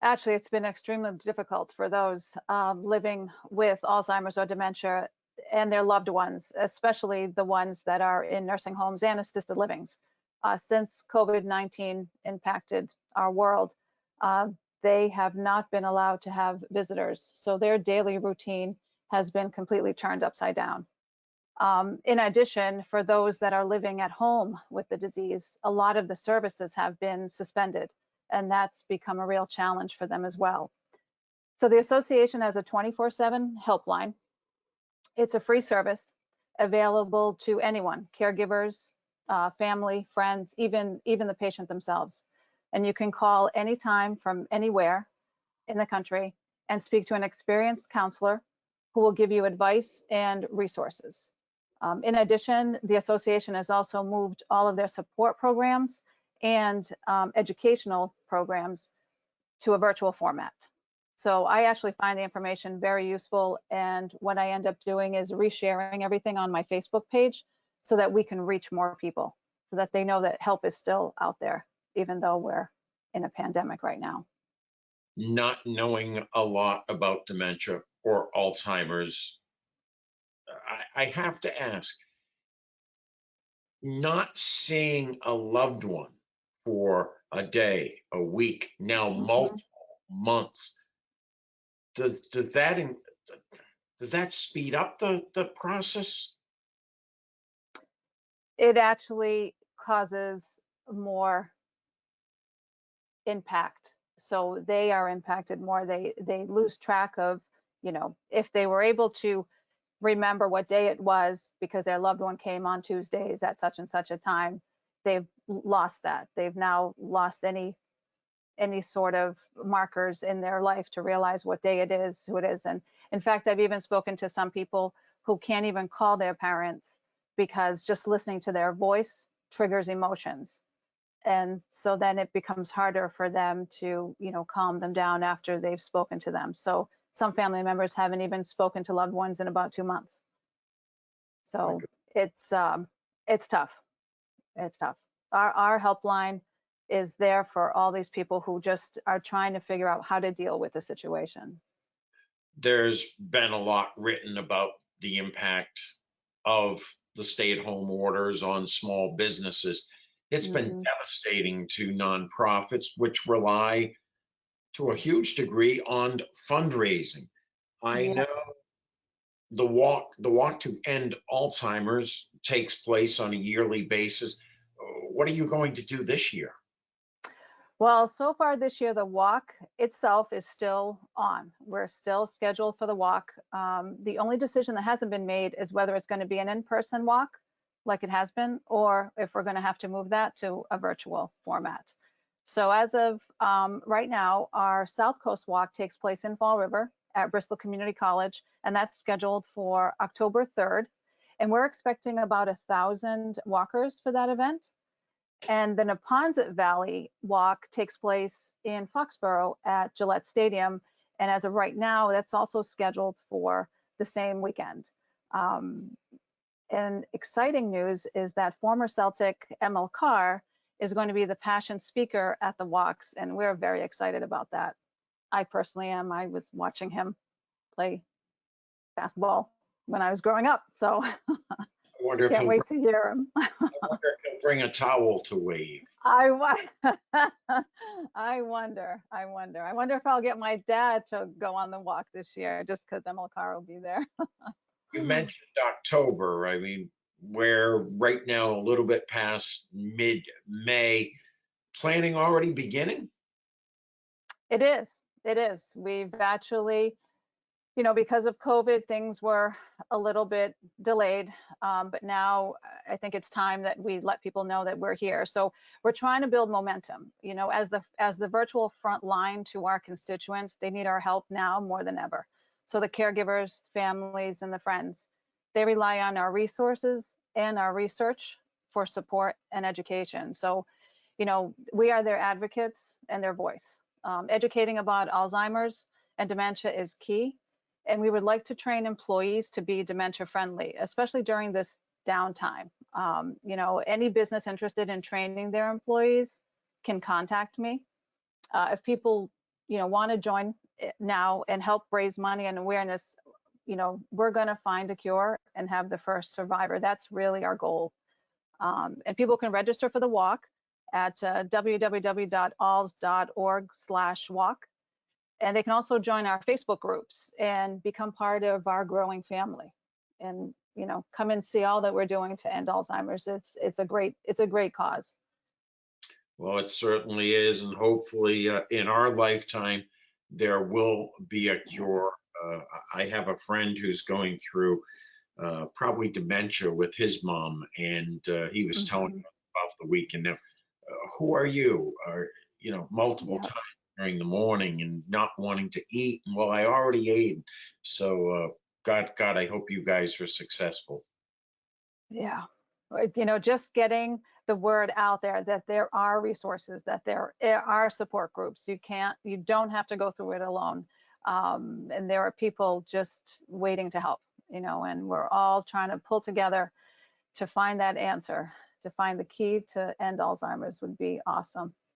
Actually, it's been extremely difficult for those living with Alzheimer's or dementia and their loved ones, especially the ones that are in nursing homes and assisted livings. Since COVID-19 impacted our world, uh, they have not been allowed to have visitors. So their daily routine has been completely turned upside down. In addition, for those that are living at home with the disease, a lot of the services have been suspended, and that's become a real challenge for them as well. So the association has a 24/7 helpline. It's a free service available to anyone, caregivers, family, friends, even the patient themselves. And you can call anytime from anywhere in the country and speak to an experienced counselor who will give you advice and resources. In addition, the association has also moved all of their support programs and educational programs to a virtual format. So I actually find the information very useful, and what I end up doing is resharing everything on my Facebook page so that we can reach more people, so that they know that help is still out there, even though we're in a pandemic right now. Not knowing a lot about dementia or Alzheimer's, I have to ask, not seeing a loved one for a day, a week, now Mhm. multiple months, does, does that in- does that speed up the process? It actually causes more impact. So they are impacted more. They lose track of, if they were able to remember what day it was because their loved one came on Tuesdays at such and such a time, they've lost that. They've now lost any sort of markers in their life to realize what day it is, who it is. And in fact, I've even spoken to some people who can't even call their parents because just listening to their voice triggers emotions. And so then it becomes harder for them to, calm them down after they've spoken to them. So some family members haven't even spoken to loved ones in about 2 months. My So God. it's tough. It's tough. Our helpline is there for all these people who just are trying to figure out how to deal with the situation. There's been a lot written about the impact of the stay-at-home orders on small businesses. It's been Hmm. devastating to nonprofits, which rely to a huge degree on fundraising. I Yeah. know the walk to end Alzheimer's takes place on a yearly basis. What are you going to do this year? Well, so far this year, the walk itself is still on. We're still scheduled for the walk. The only decision that hasn't been made is whether it's going to be an in-person walk, like it has been, or if we're going to have to move that to a virtual format. So as of right now, our South Coast Walk takes place in Fall River at Bristol Community College, and that's scheduled for October 3rd. And we're expecting about 1,000 walkers for that event. And the Neponset Valley Walk takes place in Foxborough at Gillette Stadium. And as of right now, that's also scheduled for the same weekend. Um, and exciting news is that former Celtic Emil Carr is going to be the passion speaker at the walks, and we're very excited about that. I personally am. I was watching him play basketball when I was growing up, so I wonder if can't he'll wait to hear him. bring a towel to wave. I I wonder. I wonder if I'll get my dad to go on the walk this year, just because Emil Carr will be there. You mentioned October. I mean, we're right now a little bit past mid-May. Planning already beginning? It is. It is. We've actually, because of COVID, things were a little bit delayed. But now I think it's time that we let people know that we're here. So we're trying to build momentum. As the virtual front line to our constituents, they need our help now more than ever. So the caregivers, families, and the friends, they rely on our resources and our research for support and education. So, we are their advocates and their voice. Educating about Alzheimer's and dementia is key, and we would like to train employees to be dementia friendly, especially during this downtime. Any business interested in training their employees can contact me. If people want to join it now and help raise money and awareness, we're going to find a cure and have the first survivor. That's really our goal. And people can register for the walk at www.alls.org/walk. And they can also join our Facebook groups and become part of our growing family. And come and see all that we're doing to end Alzheimer's. It's a great cause. Well, it certainly is, and hopefully in our lifetime there will be a cure. I have a friend who's going through probably dementia with his mom, and he was telling me Mhm. about the weekend. Who are you? Or multiple Yeah, times during the morning, and not wanting to eat. And well, I already ate. So, God, I hope you guys are successful. yeah. Just getting the word out there that there are resources, that there are support groups. You don't have to go through it alone. And there are people just waiting to help, and we're all trying to pull together to find that answer, to find the key to end Alzheimer's would be awesome.